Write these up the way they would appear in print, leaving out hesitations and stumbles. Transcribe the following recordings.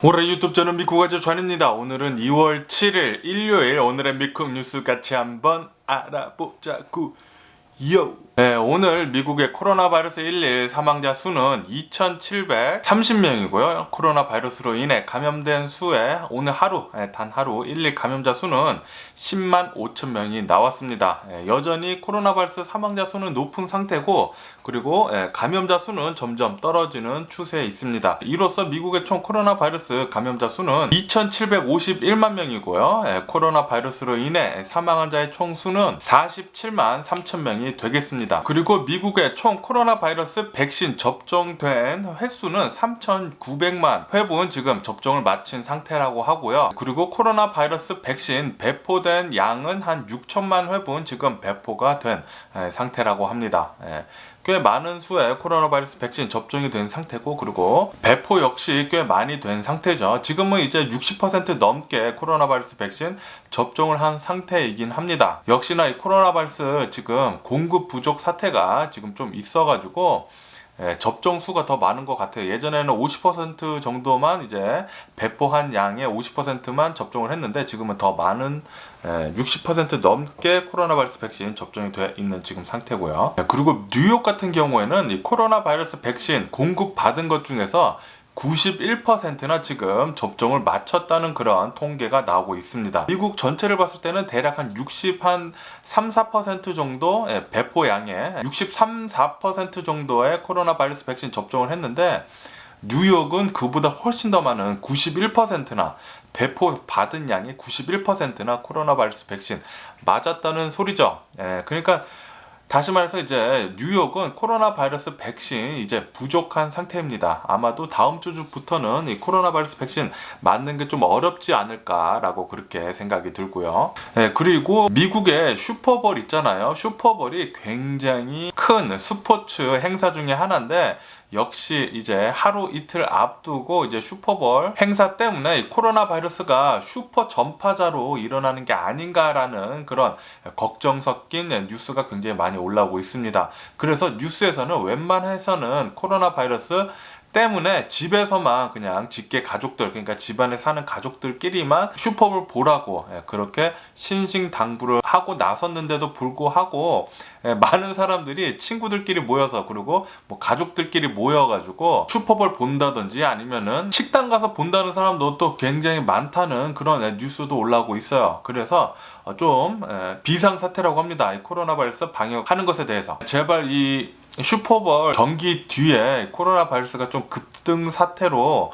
올해 유튜브 저는 미국아주 전입니다. 오늘은 2월 7일 일요일 오늘의 미국 뉴스 같이 한번 알아보자구. 요! 네, 오늘 미국의 코로나 바이러스 1일 사망자 수는 2,730명이고요. 코로나 바이러스로 인해 감염된 수에 오늘 하루, 단 하루 1일 감염자 수는 10만 5천 명이 나왔습니다. 여전히 코로나 바이러스 사망자 수는 높은 상태고, 그리고 감염자 수는 점점 떨어지는 추세에 있습니다. 이로써 미국의 총 코로나 바이러스 감염자 수는 2,751만 명이고요. 코로나 바이러스로 인해 사망한 자의 총 수는 47만 3천 명이 되겠습니다. 그리고 미국의 총 코로나 바이러스 백신 접종된 횟수는 3,900만 회분 지금 접종을 마친 상태라고 하고요. 그리고 코로나 바이러스 백신 배포된 양은 한 6천만 회분 지금 배포가 된 상태라고 합니다. 꽤 많은 수의 코로나 바이러스 백신 접종이 된 상태고, 그리고 배포 역시 꽤 많이 된 상태죠. 지금은 이제 60% 넘게 코로나 바이러스 백신 접종을 한 상태이긴 합니다. 역시나 이 코로나 바이러스 지금 공급 부족 사태가 지금 좀 있어가지고 접종 수가 더 많은 것 같아요. 예전에는 50% 정도만 이제 배포한 양의 50%만 접종을 했는데, 지금은 더 많은 60% 넘게 코로나 바이러스 백신 접종이 돼 있는 지금 상태고요. 그리고 뉴욕 같은 경우에는 이 코로나 바이러스 백신 공급 받은 것 중에서 91%나 지금 접종을 마쳤다는 그런 통계가 나오고 있습니다. 미국 전체를 봤을 때는 대략 한 63-4% 정도 배포량의 63-4% 정도의 코로나 바이러스 백신 접종을 했는데, 뉴욕은 그보다 훨씬 더 많은 91%나 배포 받은 양의 91%나 코로나 바이러스 백신 맞았다는 소리죠. 그러니까 다시 말해서 이제 뉴욕은 코로나 바이러스 백신 이제 부족한 상태입니다. 아마도 다음 주부터는 이 코로나 바이러스 백신 맞는 게 좀 어렵지 않을까라고 그렇게 생각이 들고요. 그리고 미국의 슈퍼볼 있잖아요. 슈퍼볼이 굉장히 큰 스포츠 행사 중에 하나인데, 역시 이제 하루 이틀 앞두고 이제 슈퍼볼 행사 때문에 이 코로나 바이러스가 슈퍼 전파자로 일어나는 게 아닌가라는 그런 걱정 섞인 뉴스가 굉장히 많이 올라오고 있습니다. 그래서 뉴스에서는 웬만해서는 코로나 바이러스 때문에 집에서만 그냥 직계 가족들, 그러니까 집안에 사는 가족들끼리만 슈퍼볼 보라고 그렇게 신신당부를 하고 나섰는데도 불구하고 많은 사람들이 친구들끼리 모여서, 그리고 뭐 가족들끼리 모여가지고 슈퍼볼 본다든지 아니면은 식당 가서 본다는 사람도 또 굉장히 많다는 그런 뉴스도 올라오고 있어요. 그래서 좀 비상사태라고 합니다. 이 코로나 바이러스 방역하는 것에 대해서 제발 이 슈퍼볼 경기 뒤에 코로나 바이러스가 좀 급등 사태로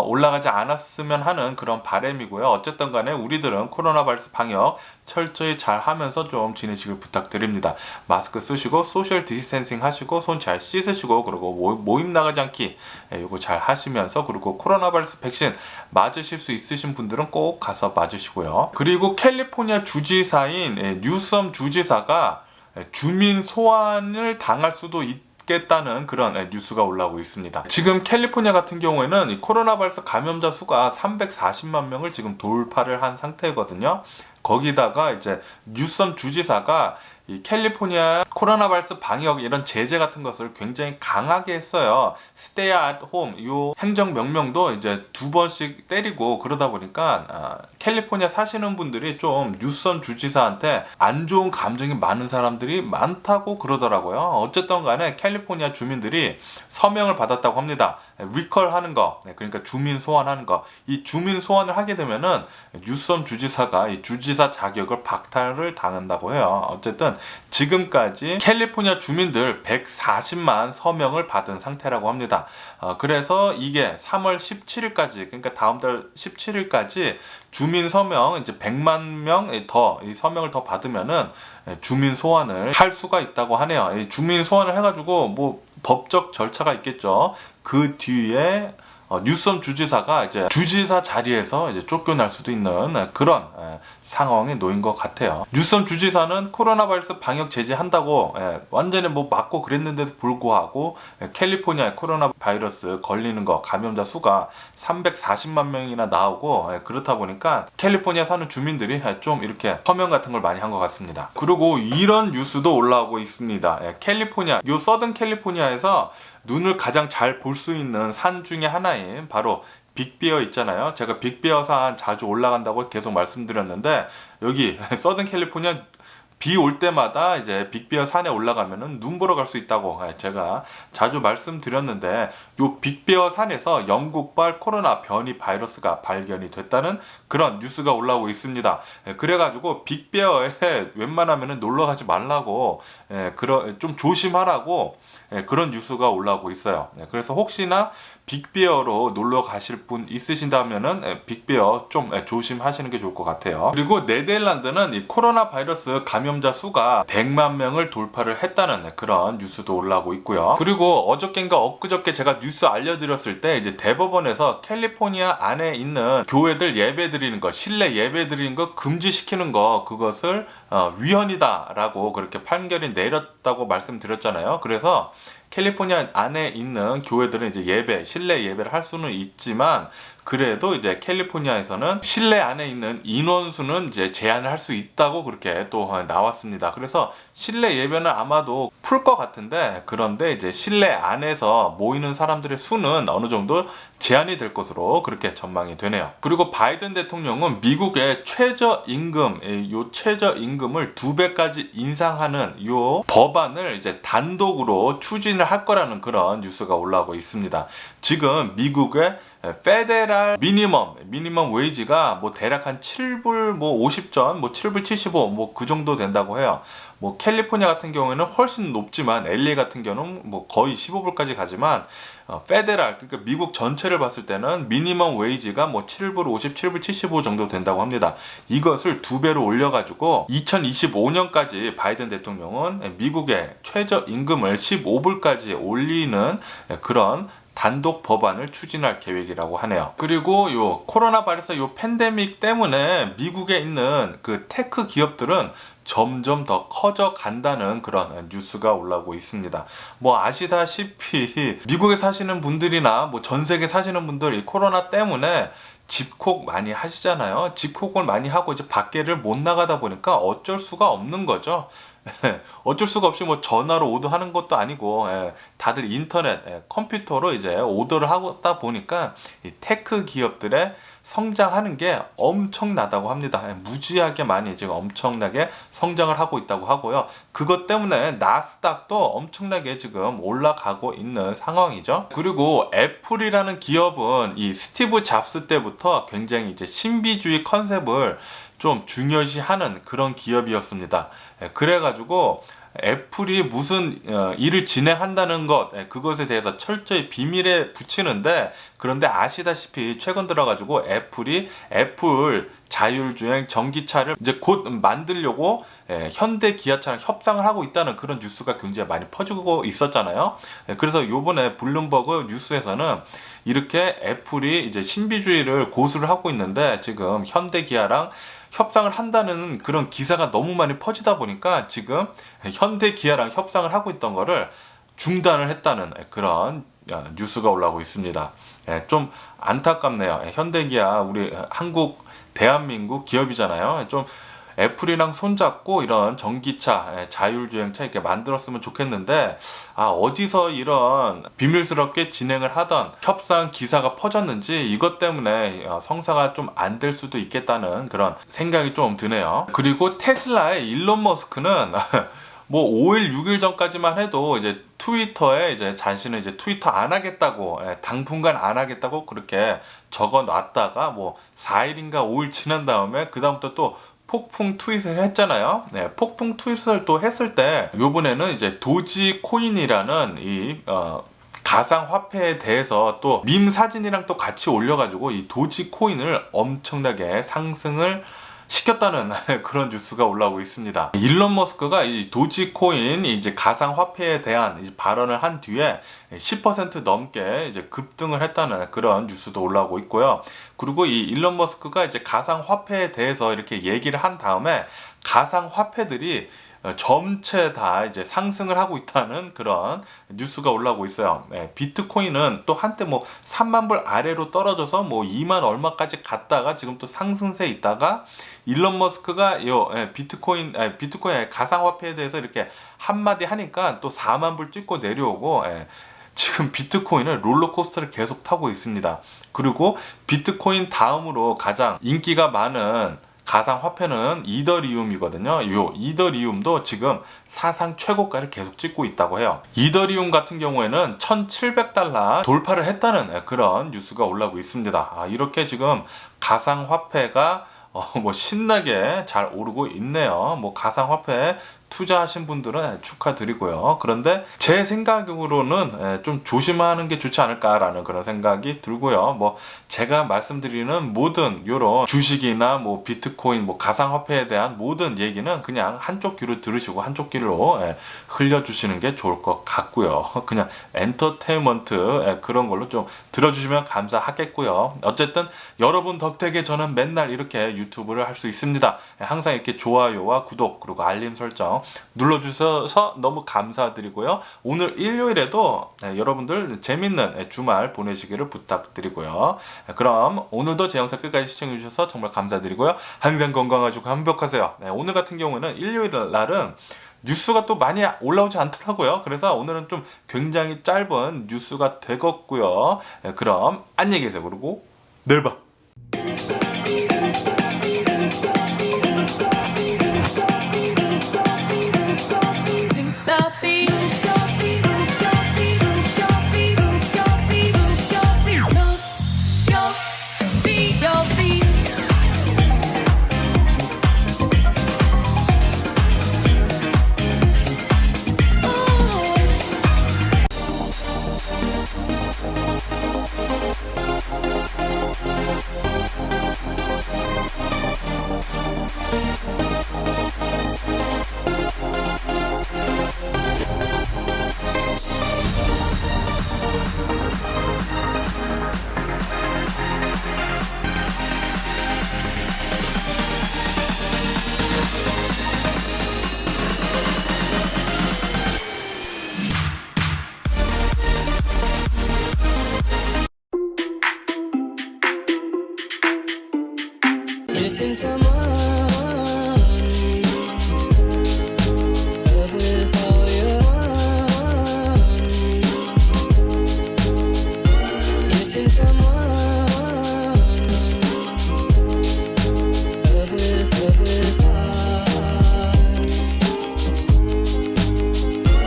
올라가지 않았으면 하는 그런 바람이고요. 어쨌든 간에 우리들은 코로나 바이러스 방역 철저히 잘 하면서 좀 지내시길 부탁드립니다. 마스크 쓰시고 소셜 디스텐싱 하시고 손 잘 씻으시고, 그리고 모임 나가지 않기 이거 잘 하시면서, 그리고 코로나 바이러스 백신 맞으실 수 있으신 분들은 꼭 가서 맞으시고요. 그리고 캘리포니아 주지사인 뉴섬 주지사가 주민 소환을 당할 수도 있겠다는 그런 뉴스가 올라오고 있습니다. 지금 캘리포니아 같은 경우에는 이 코로나 바이러스 감염자 수가 340만 명을 지금 돌파를 한 상태거든요. 거기다가 이제 뉴섬 주지사가 이 캘리포니아 코로나 바이러스 방역 이런 제재 같은 것을 굉장히 강하게 했어요. Stay at home 요 행정 명령도 이제 2번씩 때리고, 그러다 보니까 캘리포니아 사시는 분들이 좀 뉴섬 주지사한테 안 좋은 감정이 많은 사람들이 많다고 그러더라고요. 어쨌든 간에 캘리포니아 주민들이 서명을 받았다고 합니다. 리컬 하는 거, 그러니까 주민 소환하는 거. 이 주민 소환을 하게 되면은 뉴섬 주지사가 이 주지사 자격을 박탈을 당한다고 해요. 어쨌든 지금까지 캘리포니아 주민들 140만 서명을 받은 상태라고 합니다. 그래서 이게 3월 17일까지, 그러니까 다음 달 17일까지 주민 서명 이제 100만 명 더 이 서명을 더 받으면은 주민 소환을 할 수가 있다고 하네요. 이 주민 소환을 해가지고 뭐 법적 절차가 있겠죠. 그 뒤에 뉴섬 주지사가 이제 주지사 자리에서 이제 쫓겨날 수도 있는 그런 상황에 놓인 것 같아요. 뉴섬 주지사는 코로나 바이러스 방역 제재한다고 완전히 뭐 막고 그랬는데도 불구하고 캘리포니아에 코로나 바이러스 걸리는 거 감염자 수가 340만 명이나 나오고, 그렇다 보니까 캘리포니아 사는 주민들이 좀 이렇게 서명 같은 걸 많이 한 것 같습니다. 그리고 이런 뉴스도 올라오고 있습니다. 캘리포니아, 요 서든 캘리포니아에서 눈을 가장 잘 볼 수 있는 산 중에 하나인 바로 빅베어 있잖아요. 제가 빅베어 산 자주 올라간다고 계속 말씀드렸는데 여기 서든 캘리포니아 비 올 때마다 이제 빅베어 산에 올라가면은 눈 보러 갈 수 있다고 제가 자주 말씀드렸는데 요 빅베어 산에서 영국발 코로나 변이 바이러스가 발견이 됐다는 그런 뉴스가 올라오고 있습니다. 그래가지고 빅베어에 웬만하면은 놀러 가지 말라고 좀 조심하라고 그런 뉴스가 올라오고 있어요. 그래서 혹시나 빅베어로 놀러 가실 분 있으신다면은 빅베어 좀 조심하시는 게 좋을 것 같아요. 그리고 네덜란드는 이 코로나 바이러스 감염자 수가 100만 명을 돌파를 했다는 그런 뉴스도 올라오고 있고요. 그리고 어저께인가 엊그저께 제가 뉴스 알려드렸을 때 이제 대법원에서 캘리포니아 안에 있는 교회들 예배 드리는 거, 실내 예배 드리는 거 금지시키는 거, 그것을 위헌이다라고 그렇게 판결이 내렸다고 말씀드렸잖아요. 그래서 캘리포니아 안에 있는 교회들은 이제 실내 예배를 할 수는 있지만 그래도 이제 캘리포니아에서는 실내 안에 있는 인원수는 이제 제한을 할 수 있다고 그렇게 또 나왔습니다. 그래서 실내 예배는 아마도 풀 것 같은데 그런데 이제 실내 안에서 모이는 사람들의 수는 어느 정도 제한이 될 것으로 그렇게 전망이 되네요. 그리고 바이든 대통령은 미국의 최저임금, 요 최저임금을 2배까지 인상하는 요 법안을 이제 단독으로 추진을 할 거라는 그런 뉴스가 올라오고 있습니다. 지금 미국의 페데랄 미니멈 웨이지가 뭐 대략 한 7불 뭐 50전, 뭐 7불 75, 뭐 그 정도 된다고 해요. 뭐 캘리포니아 같은 경우에는 훨씬 높지만 LA 같은 경우는 뭐 거의 15불까지 가지만 페데랄, 그러니까 미국 전체를 봤을 때는 미니멈 웨이지가 뭐 7불 50, 7불 75 정도 된다고 합니다. 이것을 2배로 올려가지고 2025년까지 바이든 대통령은 미국의 최저임금을 15불까지 올리는 그런 단독 법안을 추진할 계획이라고 하네요. 그리고 요 코로나 바이러스 요 팬데믹 때문에 미국에 있는 그 테크 기업들은 점점 더 커져 간다는 그런 뉴스가 올라오고 있습니다. 뭐 아시다시피 미국에 사시는 분들이나 뭐 전 세계 사시는 분들 이 코로나 때문에 집콕 많이 하시잖아요. 집콕을 많이 하고 이제 밖에를 못 나가다 보니까 어쩔 수가 없는 거죠. 어쩔 수가 없이 뭐 전화로 오더하는 것도 아니고 다들 인터넷, 컴퓨터로 이제 오더를 하다 보니까 이 테크 기업들의 성장하는 게 엄청나다고 합니다. 무지하게 많이 지금 엄청나게 성장을 하고 있다고 하고요. 그것 때문에 나스닥도 엄청나게 지금 올라가고 있는 상황이죠. 그리고 애플이라는 기업은 이 스티브 잡스 때부터 굉장히 이제 신비주의 컨셉을 좀 중요시하는 그런 기업이었습니다. 그래가지고 애플이 무슨 일을 진행한다는 것, 그것에 대해서 철저히 비밀에 붙이는데 그런데 아시다시피 최근 들어가지고 애플 자율주행 전기차를 이제 곧 만들려고 현대 기아차랑 협상을 하고 있다는 그런 뉴스가 굉장히 많이 퍼지고 있었잖아요. 그래서 요번에 블룸버그 뉴스에서는 이렇게 애플이 이제 신비주의를 고수를 하고 있는데 지금 현대 기아랑 협상을 한다는 그런 기사가 너무 많이 퍼지다 보니까 지금 현대 기아랑 협상을 하고 있던 거를 중단을 했다는 그런 뉴스가 올라오고 있습니다. 좀 안타깝네요. 현대 기아 우리 한국 대한민국 기업이잖아요. 좀 애플이랑 손잡고 이런 전기차, 자율주행차 이렇게 만들었으면 좋겠는데 어디서 이런 비밀스럽게 진행을 하던 협상 기사가 퍼졌는지 이것 때문에 성사가 좀 안 될 수도 있겠다는 그런 생각이 좀 드네요. 그리고 테슬라의 일론 머스크는 뭐 5일, 6일 전까지만 해도 이제 트위터에 이제 자신은 이제 트위터 안 하겠다고, 당분간 안 하겠다고 그렇게 적어 놨다가 뭐 4일인가 5일 지난 다음에 그다음부터 또 폭풍 트윗을 했잖아요. 폭풍 트윗을 또 했을 때 요번에는 이제 도지 코인이라는 이 가상 화폐에 대해서 또 밈 사진이랑 또 같이 올려가지고 이 도지 코인을 엄청나게 상승을 시켰다는 그런 뉴스가 올라오고 있습니다. 일론 머스크가 이 도지코인 이제 가상 화폐에 대한 발언을 한 뒤에 10% 넘게 이제 급등을 했다는 그런 뉴스도 올라오고 있고요. 그리고 이 일론 머스크가 이제 가상 화폐에 대해서 이렇게 얘기를 한 다음에 가상 화폐들이 전체 다 이제 상승을 하고 있다는 그런 뉴스가 올라오고 있어요. 비트코인은 또 한때 뭐 3만 불 아래로 떨어져서 뭐 2만 얼마까지 갔다가 지금 또 상승세에 있다가 일론 머스크가 비트코인 가상화폐에 대해서 이렇게 한마디 하니까 또 4만 불 찍고 내려오고 지금 비트코인은 롤러코스터를 계속 타고 있습니다. 그리고 비트코인 다음으로 가장 인기가 많은 가상화폐는 이더리움이거든요. 요 이더리움도 지금 사상 최고가를 계속 찍고 있다고 해요. 이더리움 같은 경우에는 1700달러 돌파를 했다는 그런 뉴스가 올라오고 있습니다. 이렇게 지금 가상화폐가 뭐 신나게 잘 오르고 있네요. 뭐 가상화폐에 투자하신 분들은 축하드리고요. 그런데 제 생각으로는 좀 조심하는 게 좋지 않을까라는 그런 생각이 들고요. 뭐 제가 말씀드리는 모든 이런 주식이나 뭐 비트코인, 뭐 가상화폐에 대한 모든 얘기는 그냥 한쪽 귀로 들으시고 한쪽 귀로 흘려주시는 게 좋을 것 같고요. 그냥 엔터테인먼트 그런 걸로 좀 들어주시면 감사하겠고요. 어쨌든 여러분 덕택에 저는 맨날 이렇게 유튜브를 할 수 있습니다. 항상 이렇게 좋아요와 구독 그리고 알림 설정 눌러주셔서 너무 감사드리고요. 오늘 일요일에도 여러분들 재밌는 주말 보내시기를 부탁드리고요. 그럼 오늘도 제 영상 끝까지 시청해주셔서 정말 감사드리고요. 항상 건강하시고 완벽하세요. 오늘 같은 경우는 일요일 날은 뉴스가 또 많이 올라오지 않더라고요. 그래서 오늘은 좀 굉장히 짧은 뉴스가 되겠고요. 그럼 안녕히 계세요. 그리고 내일 봐. Missing someone, love with all your heart. Missing someone.